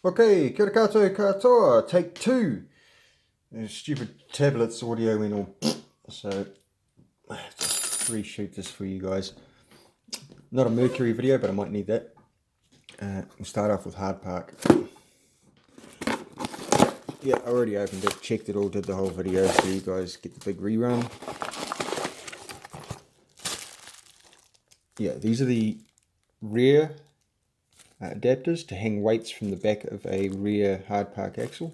Okay, kia ora koutou katoa, take two. Stupid tablets audio went all so I have to reshoot this for you guys. Not a Mercury video, but I might need that. We'll start off with Hard Park. Yeah, I already opened it, checked it all, did the whole video so you guys get the big rerun. Yeah, these are the rear adapters to hang weights from the back of a rear Hard Park axle.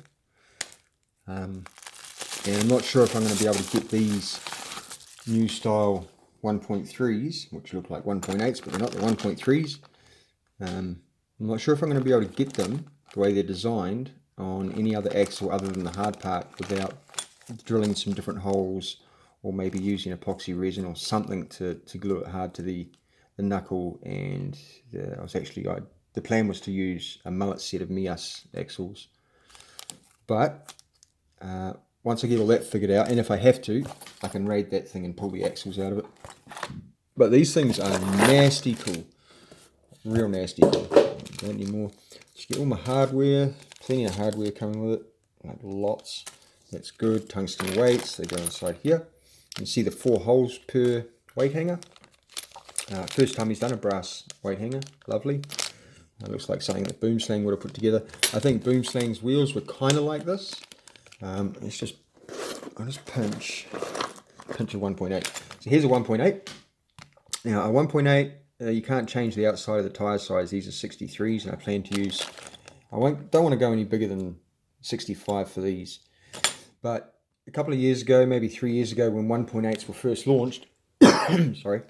And I'm not sure if I'm going to be able to get these new style 1.3s, which look like 1.8s, but they're not, the 1.3s. I'm not sure if I'm going to be able to get them the way they're designed on any other axle other than the Hard Park without drilling some different holes or maybe using epoxy resin or something to glue it hard to the knuckle. And the plan was to use a mullet set of Mias axles, but once I get all that figured out, and if I have to, I can raid that thing and pull the axles out of it. But these things are nasty cool. Real nasty cool. Don't need more. Just get all my hardware. Plenty of hardware coming with it. Like lots. That's good. Tungsten weights. They go inside here. You can see the 4 holes per weight hanger. First time he's done a brass weight hanger. Lovely. Looks like something that Boomslang would have put together. I think Boomslang's wheels were kind of like this. I'll just pinch a 1.8. So here's a 1.8. Now a 1.8, you can't change the outside of the tyre size. These are 63s, and I plan to use. Don't want to go any bigger than 65 for these. But a couple of years ago, maybe 3 years ago, when 1.8s were first launched, sorry,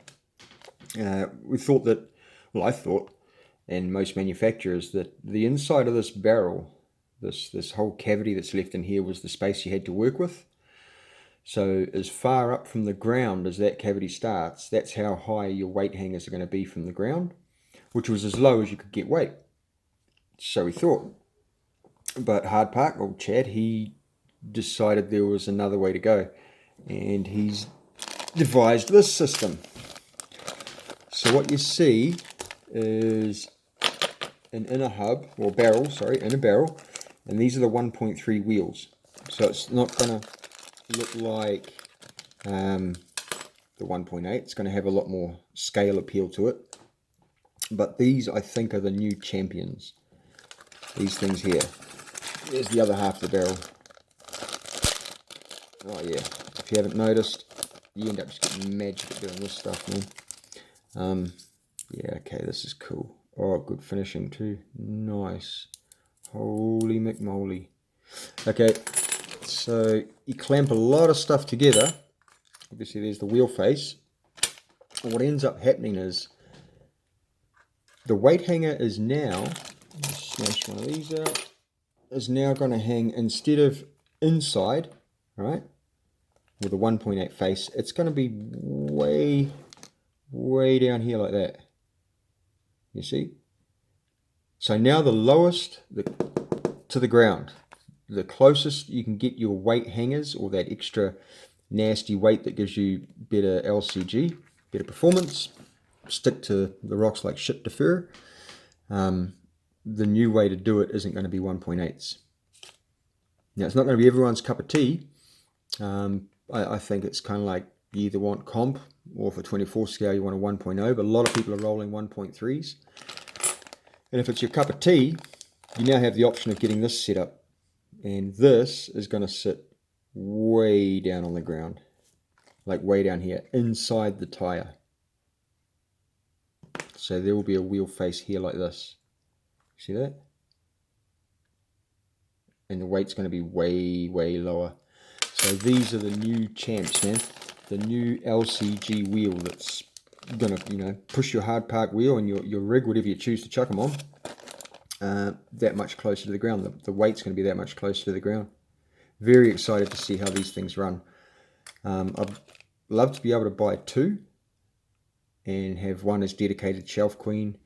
we thought that. Well, I thought, and most manufacturers, that the inside of this barrel, this whole cavity that's left in here, was the space you had to work with. So as far up from the ground as that cavity starts, that's how high your weight hangers are going to be from the ground, which was as low as you could get weight. So we thought. But Hard Park, or Chad, he decided there was another way to go, and he's devised this system. So what you see is an inner hub, or barrel, sorry, inner barrel, and these are the 1.3 wheels. So it's not going to look like the 1.8. It's going to have a lot more scale appeal to it. But these, I think, are the new champions. These things here. There's the other half of the barrel. Oh yeah, if you haven't noticed, you end up just getting magic at doing this stuff, man. Yeah, okay, this is cool. Oh, good finishing too. Nice. Holy McMoly. Okay, so you clamp a lot of stuff together. Obviously there's the wheel face. What ends up happening is the weight hanger is now, smash one of these out, is now going to hang, instead of inside, right, with a 1.8 face, it's going to be way down here like that. You see? So now the lowest to the ground, the closest you can get your weight hangers, or that extra nasty weight that gives you better LCG, better performance, stick to the rocks like shit to fur. The new way to do it isn't going to be 1.8s. Now it's not going to be everyone's cup of tea. I think it's kind of like you either want comp, or for 24 scale you want a 1.0, but a lot of people are rolling 1.3s. And if it's your cup of tea, you now have the option of getting this set up. And this is going to sit way down on the ground, like way down here, inside the tyre. So there will be a wheel face here like this. See that? And the weight's going to be way lower. So these are the new champs, man. The new LCG wheel that's going to, push your Hard Park wheel and your rig, whatever you choose to chuck them on, that much closer to the ground. The weight's going to be that much closer to the ground. Very excited to see how these things run. I'd love to be able to buy 2 and have one as dedicated shelf queen,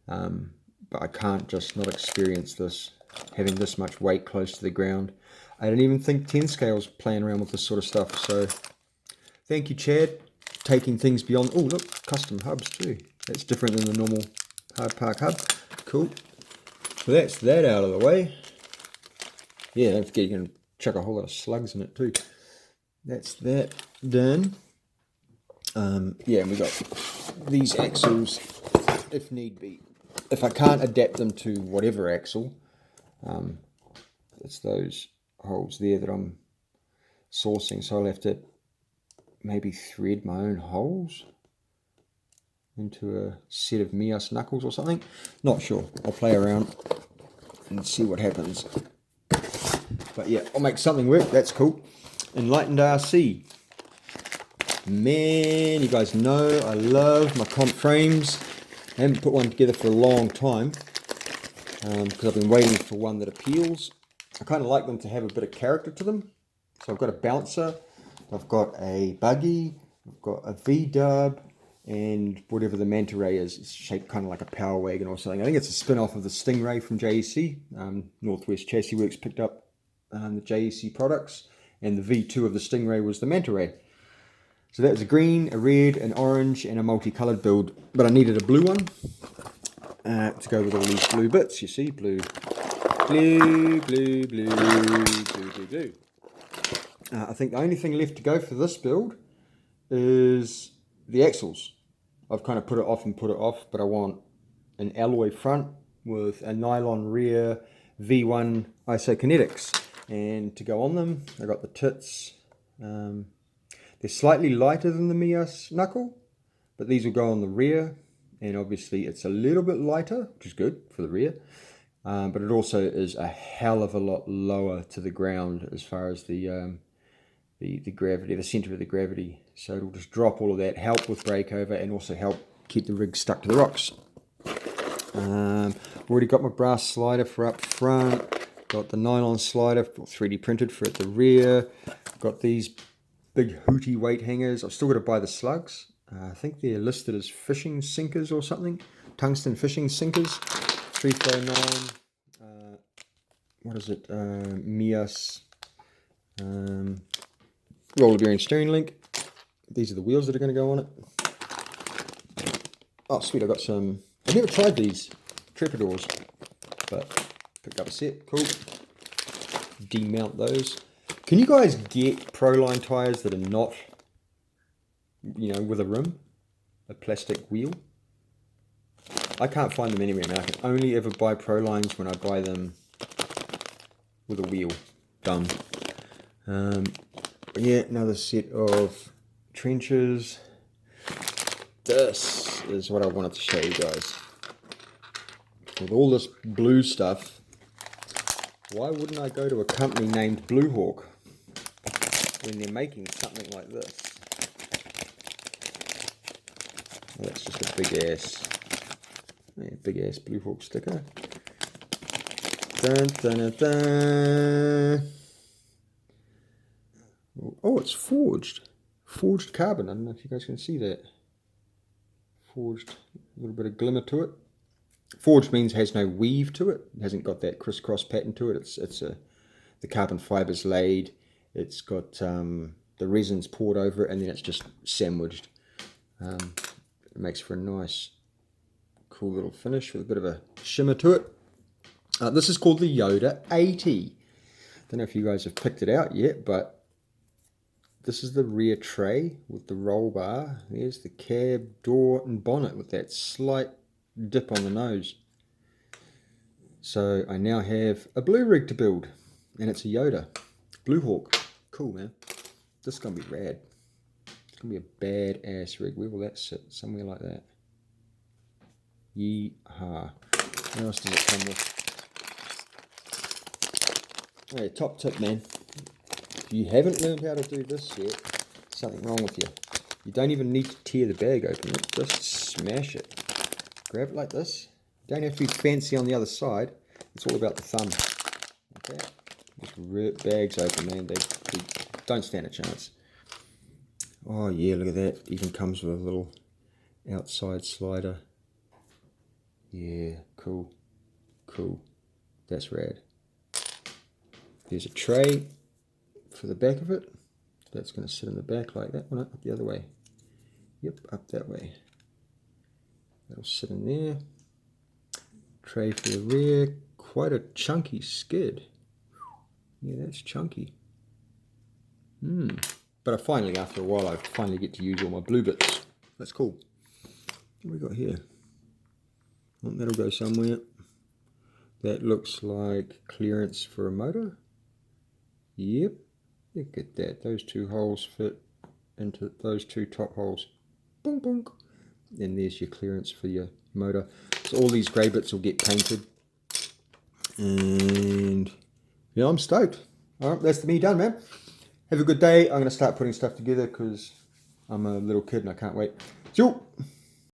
but I can't just not experience this, having this much weight close to the ground. I don't even think 10 scale's playing around with this sort of stuff. So thank you, Chad, taking things beyond. Oh look, custom hubs too. That's different than the normal Hard Park hub. Cool. So that's that out of the way. Yeah, don't forget you can chuck a whole lot of slugs in it too. That's that done. Yeah, and we got these axles if need be. If I can't adapt them to whatever axle, it's those holes there that I'm sourcing, so I'll have to maybe thread my own holes into a set of Mias knuckles or something. Not sure. I'll play around and see what happens. But yeah, I'll make something work. That's cool. Enlightened RC. Man, you guys know I love my comp frames. I haven't put one together for a long time because I've been waiting for one that appeals. I kind of like them to have a bit of character to them. So I've got a bouncer, I've got a buggy, I've got a V-dub, and whatever the manta ray is. It's shaped kind of like a power wagon or something. I think it's a spin-off of the Stingray from JEC. Northwest Chassis Works picked up the JEC products, and the V2 of the Stingray was the manta ray. So that was a green, a red, an orange, and a multicolored build. But I needed a blue one to go with all these blue bits. You see, blue, blue, blue, blue, blue, blue, blue. I think the only thing left to go for this build is the axles. I've kind of put it off and put it off, but I want an alloy front with a nylon rear V1 isokinetics. And to go on them, I got the tits. They're slightly lighter than the Mias knuckle, but these will go on the rear. And obviously it's a little bit lighter, which is good for the rear. But it also is a hell of a lot lower to the ground as far as the gravity, the center of the gravity. So it'll just drop all of that, help with breakover, and also help keep the rig stuck to the rocks. Already got my brass slider for up front. Got the nylon slider 3D printed for at the rear. Got these big hooty weight hangers. I've still got to buy the slugs. I think they're listed as fishing sinkers or something. Tungsten fishing sinkers. 349. What is it? Mias. Roller bearing steering link. These are the wheels that are going to go on it. Oh sweet, I got some. I've never tried these Trepadors, but picked up a set. Cool. Demount those. Can you guys get Proline tires that are not, you know, with a rim, a plastic wheel? I can't find them anywhere, man. I can only ever buy Prolines when I buy them with a wheel. Done. Yeah, another set of trenches. This is what I wanted to show you guys. With all this blue stuff, why wouldn't I go to a company named Blue Hawk when they're making something like this? Well, that's just a big ass Blue Hawk sticker. Dun, dun, dun, dun. Oh, it's forged. Forged carbon. I don't know if you guys can see that. Forged, a little bit of glimmer to it. Forged means it has no weave to it. It hasn't got that crisscross pattern to it. It's the carbon fibers laid. It's got the resins poured over it, and then it's just sandwiched. It makes for a nice, cool little finish with a bit of a shimmer to it. This is called the Yoda 80. Don't know if you guys have picked it out yet, but this is the rear tray with the roll bar. There's the cab, door, and bonnet with that slight dip on the nose. So I now have a blue rig to build, and it's a Yoda. Blue Hawk. Cool, man. This is going to be rad. It's going to be a badass rig. Where will that sit? Somewhere like that. Yeehaw. What else does it come with? Hey, top tip, man. If you haven't learned how to do this yet, something wrong with you. You don't even need to tear the bag open. Just smash it. Grab it like this. Don't have to be fancy on the other side. It's all about the thumb. Okay. Just rip bags open, man. They don't stand a chance. Oh yeah, look at that. It even comes with a little outside slider. Yeah, cool. Cool. That's rad. There's a tray for the back of it. That's going to sit in the back like that. Oh, no, up the other way. Yep, up that way. That'll sit in there. Tray for the rear. quite a chunky skid. Yeah, that's chunky. But I finally, after a while, I finally get to use all my blue bits. That's cool. What have we got here? Oh, that'll go somewhere. That looks like clearance for a motor. Yep. Look at that. Those two holes fit into those two top holes. Boom, boom. And there's your clearance for your motor. So all these grey bits will get painted. And yeah, I'm stoked. Alright, that's me done, man. Have a good day. I'm going to start putting stuff together because I'm a little kid and I can't wait. See you.